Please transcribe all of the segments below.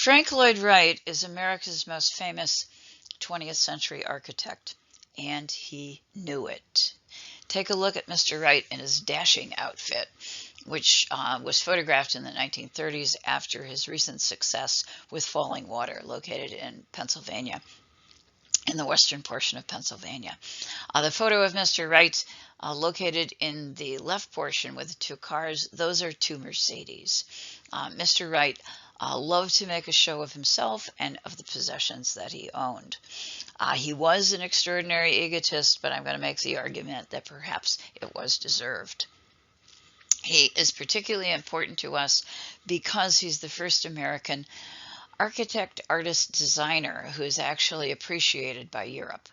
Frank Lloyd Wright is America's most famous 20th century architect, and he knew it. Take a look at Mr. Wright in his dashing outfit, which was photographed in the 1930s after his recent success with Falling Water, located in Pennsylvania, in the western portion of Pennsylvania. The photo of Mr. Wright located in the left portion with the two cars, those are two Mercedes. Mr. Wright loved to make a show of himself and of the possessions that he owned. He was an extraordinary egotist, but I'm going to make the argument that perhaps it was deserved. He is particularly important to us because he's the first American architect, artist, designer who is actually appreciated by Europe.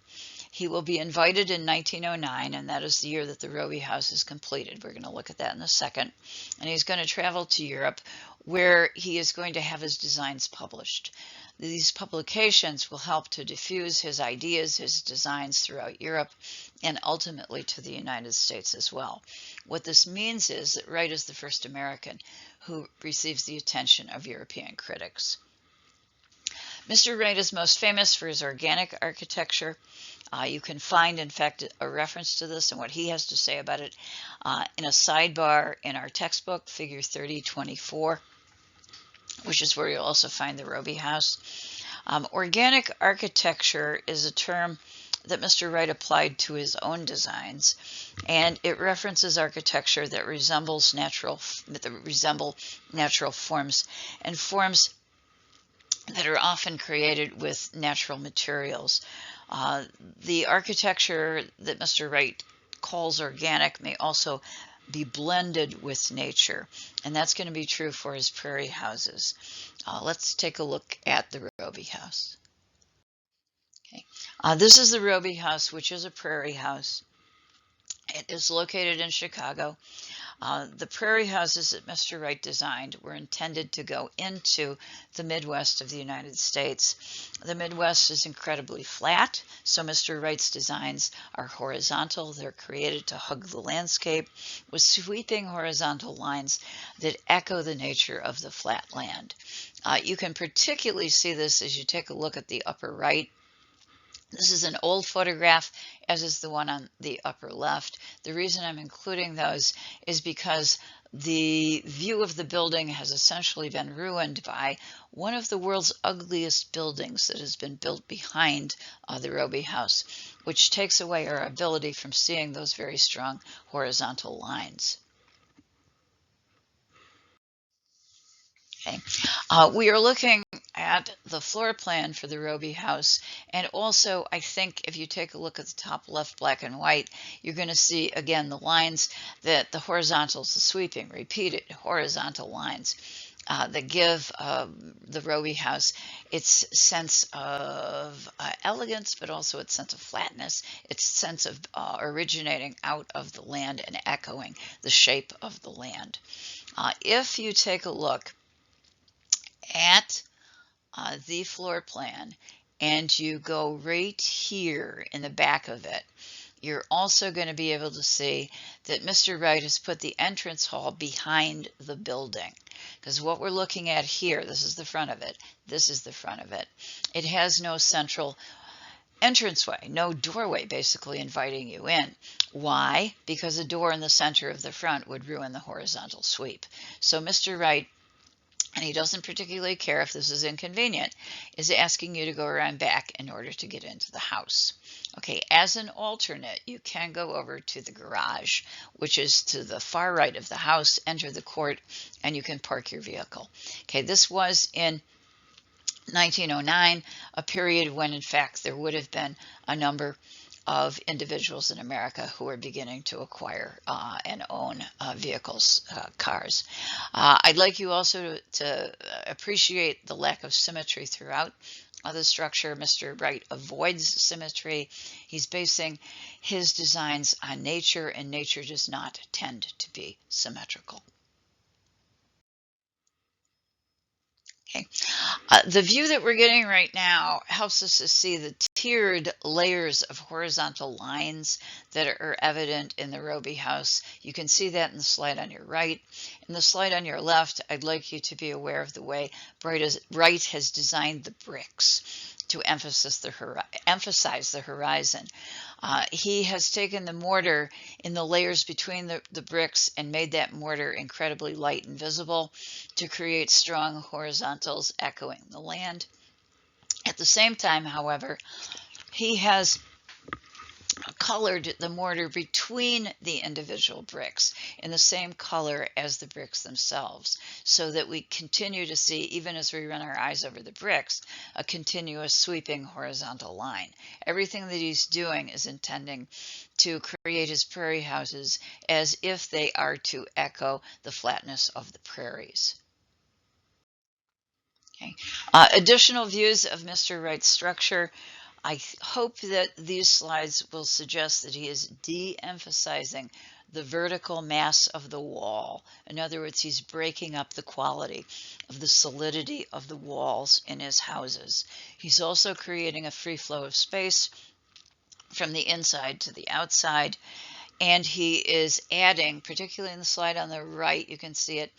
He will be invited in 1909, and that is the year that the Roby House is completed. We're going to look at that in a second. And he's going to travel to Europe, where he is going to have his designs published. These publications will help to diffuse his ideas, his designs throughout Europe, and ultimately to the United States as well. What this means is that Wright is the first American who receives the attention of European critics. Mr. Wright is most famous for his organic architecture. You can find, in fact, a reference to this and what he has to say about it in a sidebar in our textbook, Figure 3024, which is where you'll also find the Roby House. Organic architecture is a term that Mr. Wright applied to his own designs, and it references architecture that resemble natural forms and forms that are often created with natural materials. The architecture that Mr. Wright calls organic may also be blended with nature, and that's going to be true for his prairie houses. Let's take a look at the Roby House. Okay. This is the Roby House, which is a prairie house. It is located in Chicago. The prairie houses that Mr. Wright designed were intended to go into the Midwest of the United States. The Midwest is incredibly flat, so Mr. Wright's designs are horizontal. They're created to hug the landscape with sweeping horizontal lines that echo the nature of the flat land. You can particularly see this as you take a look at the upper right. This is an old photograph, as is the one on the upper left. The reason I'm including those is because the view of the building has essentially been ruined by one of the world's ugliest buildings that has been built behind the Roby House, which takes away our ability from seeing those very strong horizontal lines. Okay. We are looking at the floor plan for the Roby House, and also I think if you take a look at the top left, black and white, you're going to see again the lines that the horizontals, the sweeping, repeated horizontal lines that give the Roby House its sense of elegance, but also its sense of flatness, its sense of originating out of the land and echoing the shape of the land. If you take a look at the floor plan and you go right here in the back of it, you're also going to be able to see that Mr. Wright has put the entrance hall behind the building, because what we're looking at here, this is the front of it, this is the front of it. It has no central entranceway, no doorway basically inviting you in. Why? Because a door in the center of the front would ruin the horizontal sweep. So Mr. Wright, and he doesn't particularly care if this is inconvenient, is asking you to go around back in order to get into the house. Okay, as an alternate, you can go over to the garage, which is to the far right of the house, enter the court, and you can park your vehicle. Okay, this was in 1909, a period when, in fact, there would have been a number of individuals in America who are beginning to acquire and own vehicles, cars. I'd like you also to appreciate the lack of symmetry throughout the structure. Mr. Wright avoids symmetry. He's basing his designs on nature, and nature does not tend to be symmetrical. Okay. The view that we're getting right now helps us to see the tiered layers of horizontal lines that are evident in the Roby House. You can see that in the slide on your right. In the slide on your left, I'd like you to be aware of the way Wright has designed the bricks to emphasize the horizon. He has taken the mortar in the layers between the bricks and made that mortar incredibly light and visible to create strong horizontals echoing the land. At the same time, however, he has colored the mortar between the individual bricks in the same color as the bricks themselves, so that we continue to see, even as we run our eyes over the bricks, a continuous sweeping horizontal line. Everything that he's doing is intending to create his prairie houses as if they are to echo the flatness of the prairies. Okay. Additional views of Mr. Wright's structure. I hope that these slides will suggest that he is de-emphasizing the vertical mass of the wall. In other words, he's breaking up the quality of the solidity of the walls in his houses. He's also creating a free flow of space from the inside to the outside, and he is adding, particularly in the slide on the right, you can see it,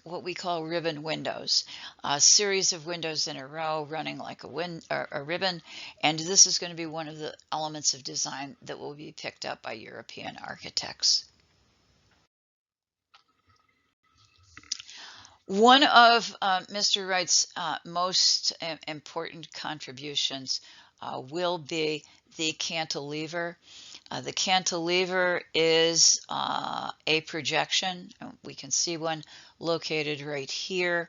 what we call ribbon windows, a series of windows in a row running like a ribbon, and this is going to be one of the elements of design that will be picked up by European architects. One of Mr. Wright's most important contributions will be the cantilever. The cantilever is a projection. We can see one located right here.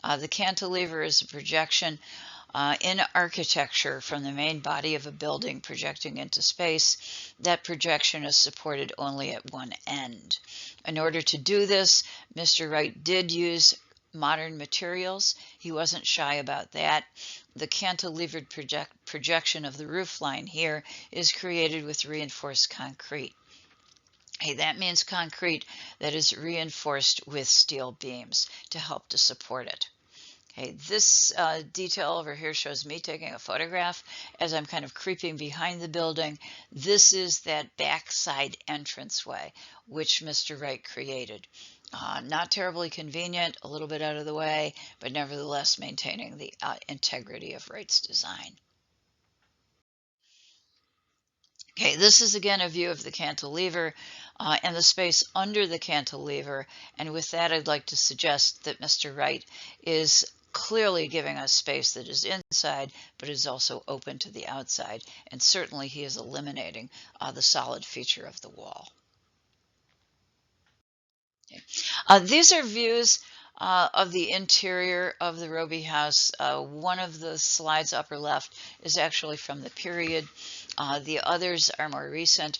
The cantilever is a projection in architecture from the main body of a building projecting into space. That projection is supported only at one end. In order to do this, Mr. Wright did use modern materials. He wasn't shy about that. The cantilevered projection of the roof line here is created with reinforced concrete. Hey, that means concrete that is reinforced with steel beams to help to support it. Okay, this detail over here shows me taking a photograph as I'm kind of creeping behind the building. This is that backside entranceway which Mr. Wright created. Not terribly convenient, a little bit out of the way, but nevertheless maintaining the integrity of Wright's design. Okay, this is again a view of the cantilever and the space under the cantilever, and with that I'd like to suggest that Mr. Wright is clearly giving us space that is inside but is also open to the outside, and certainly he is eliminating the solid feature of the wall. Okay. These are views of the interior of the Roby house. One of the slides upper left is actually from the period. The others are more recent.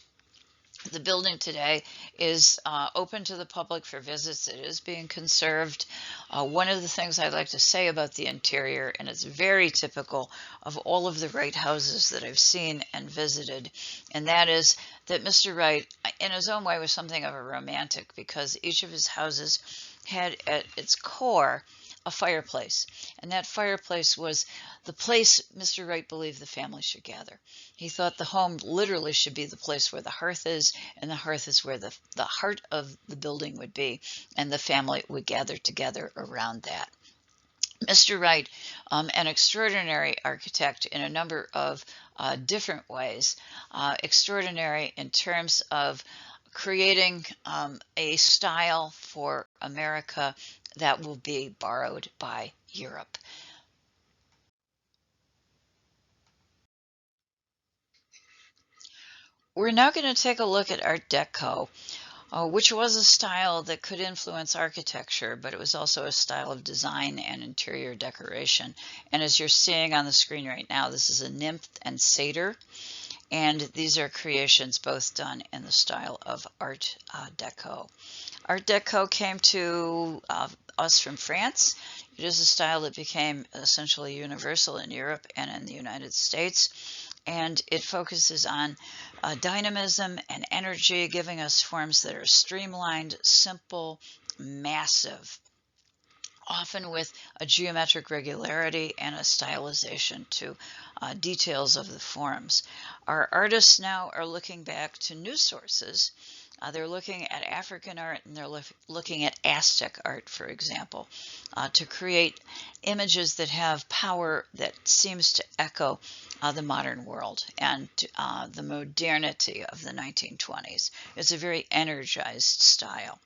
The building today is open to the public for visits. It is being conserved. One of the things I'd like to say about the interior, and it's very typical of all of the Wright houses that I've seen and visited, and that is that Mr. Wright, in his own way, was something of a romantic, because each of his houses had at its core a fireplace, and that fireplace was the place Mr. Wright believed the family should gather. He thought the home literally should be the place where the hearth is, and the hearth is where the heart of the building would be, and the family would gather together around that. Mr. Wright, an extraordinary architect in a number of different ways, extraordinary in terms of creating a style for America that will be borrowed by Europe. We're now going to take a look at Art Deco, which was a style that could influence architecture, but it was also a style of design and interior decoration. And as you're seeing on the screen right now, this is a nymph and satyr, and these are creations both done in the style of Art Deco. Art Deco came to us from France. It is a style that became essentially universal in Europe and in the United States, and it focuses on dynamism and energy, giving us forms that are streamlined, simple, massive, often with a geometric regularity and a stylization to details of the forms. Our artists now are looking back to new sources They're looking at African art, and they're looking at Aztec art, for example, to create images that have power that seems to echo the modern world and the modernity of the 1920s. It's a very energized style.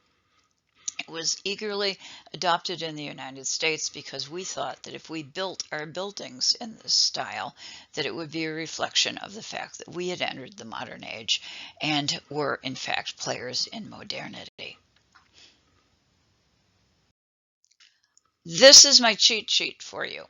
It was eagerly adopted in the United States because we thought that if we built our buildings in this style, that it would be a reflection of the fact that we had entered the modern age and were, in fact, players in modernity. This is my cheat sheet for you.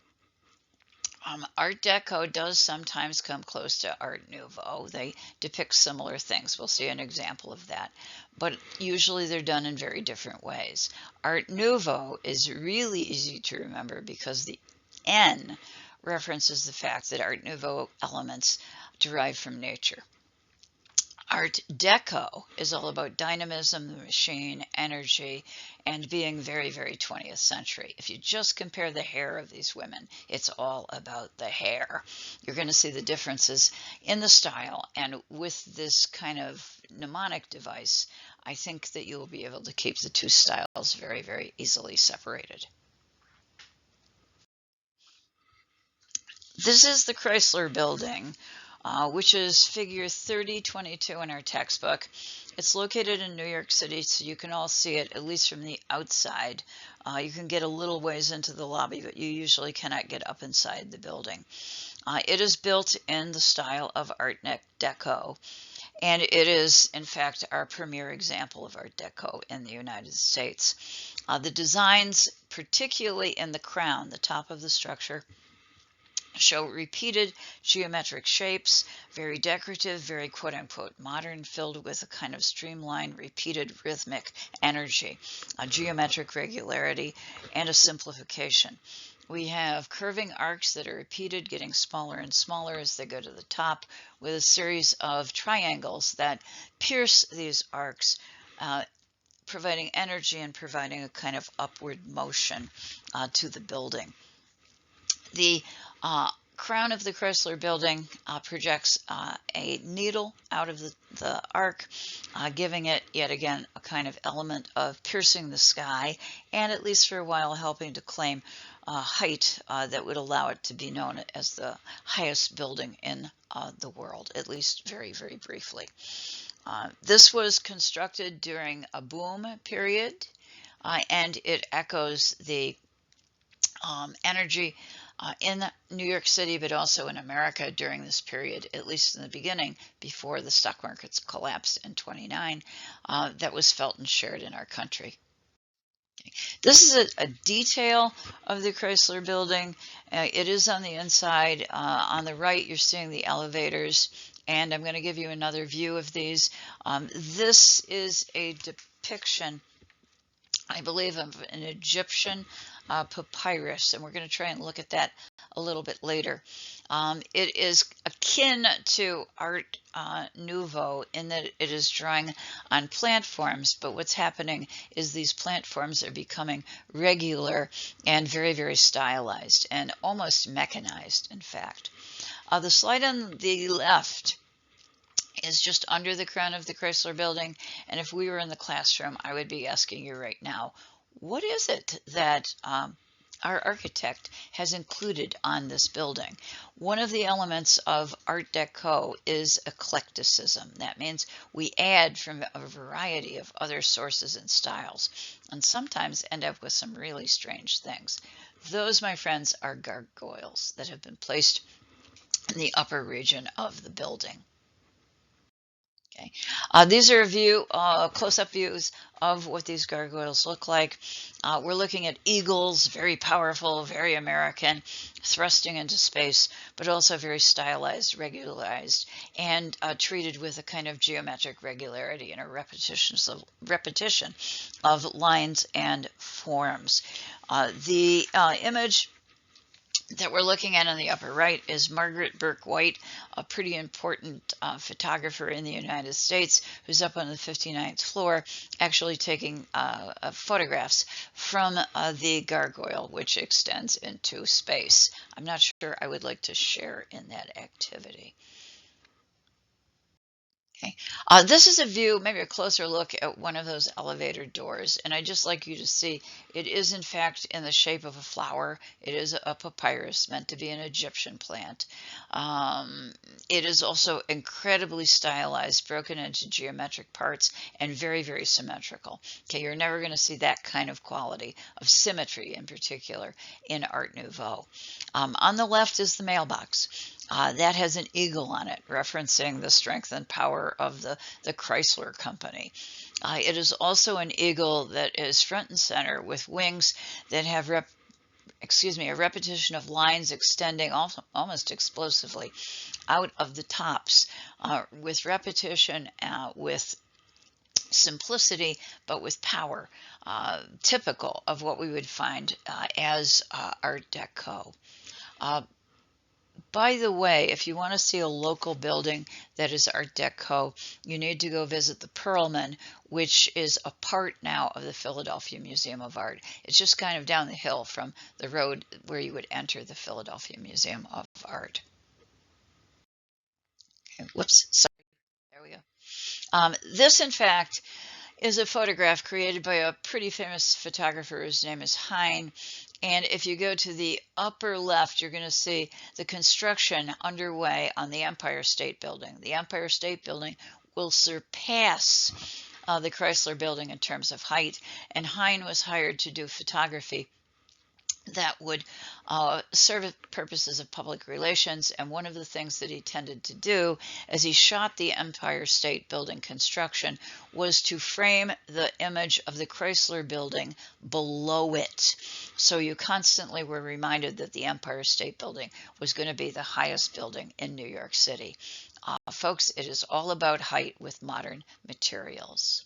Art Deco does sometimes come close to Art Nouveau. They depict similar things. We'll see an example of that. But usually they're done in very different ways. Art Nouveau is really easy to remember because the N references the fact that Art Nouveau elements derive from nature. Art Deco is all about dynamism, the machine, energy, and being very, very 20th century. If you just compare the hair of these women, it's all about the hair. You're going to see the differences in the style, and with this kind of mnemonic device, I think that you'll be able to keep the two styles very, very easily separated. This is the Chrysler Building, which is figure 3022 in our textbook. It's located in New York City, so you can all see it, at least from the outside. You can get a little ways into the lobby, but you usually cannot get up inside the building. It is built in the style of Art Deco, and it is, in fact, our premier example of Art Deco in the United States. The designs, particularly in the crown, the top of the structure, show repeated geometric shapes, very decorative, very quote-unquote modern, filled with a kind of streamlined, repeated rhythmic energy, a geometric regularity, and a simplification. We have curving arcs that are repeated, getting smaller and smaller as they go to the top, with a series of triangles that pierce these arcs, providing energy and providing a kind of upward motion to the building. The crown of the Chrysler Building projects a needle out of the arc, giving it, yet again, a kind of element of piercing the sky, and at least for a while helping to claim height that would allow it to be known as the highest building in the world, at least very, very briefly. This was constructed during a boom period, and it echoes the energy in New York City, but also in America during this period, at least in the beginning, before the stock markets collapsed in 29, that was felt and shared in our country. Okay. This is a detail of the Chrysler Building. It is on the inside. On the right, you're seeing the elevators, and I'm going to give you another view of these. This is a depiction, I believe, of an Egyptian papyrus, and we're going to try and look at that a little bit later. It is akin to Art Nouveau in that it is drawing on plant forms, but what's happening is these plant forms are becoming regular and very, very stylized and almost mechanized, in fact. The slide on the left is just under the crown of the Chrysler Building, and if we were in the classroom, I would be asking you right now, what is it that our architect has included on this building? One of the elements of Art Deco is eclecticism. That means we add from a variety of other sources and styles, and sometimes end up with some really strange things. Those, my friends, are gargoyles that have been placed in the upper region of the building. Okay. These are close-up views of what these gargoyles look like. We're looking at eagles, very powerful, very American, thrusting into space, but also very stylized, regularized, and treated with a kind of geometric regularity and a repetition of lines and forms. The image that we're looking at on the upper right is Margaret Burke White, a pretty important photographer in the United States, who's up on the 59th floor actually taking photographs from the gargoyle, which extends into space. I'm not sure I would like to share in that activity. Okay. This is a view, maybe a closer look at one of those elevator doors. And I'd just like you to see it is, in fact, in the shape of a flower. It is a papyrus meant to be an Egyptian plant. Um, it is also incredibly stylized, broken into geometric parts, and very, very symmetrical. Okay, you're never going to see that kind of quality of symmetry in particular in Art Nouveau. On the left is the mailbox. That has an eagle on it, referencing the strength and power of the Chrysler Company. It is also an eagle that is front and center with wings that have a repetition of lines extending almost explosively out of the tops, with repetition, with simplicity, but with power, typical of what we would find as Art Deco. Uh, By the way, if you want to see a local building that is Art Deco, you need to go visit the Perlman, which is a part now of the Philadelphia Museum of Art. It's just kind of down the hill from the road where you would enter the Philadelphia Museum of Art. Okay, whoops, sorry. There we go. This, in fact, is a photograph created by a pretty famous photographer whose name is Hein. And if you go to the upper left, you're going to see the construction underway on the Empire State Building. The Empire State Building will surpass the Chrysler Building in terms of height, and Hein was hired to do photography that would serve purposes of public relations. And one of the things that he tended to do as he shot the Empire State Building construction was to frame the image of the Chrysler Building below it. So you constantly were reminded that the Empire State Building was going to be the highest building in New York City. Folks, it is all about height with modern materials.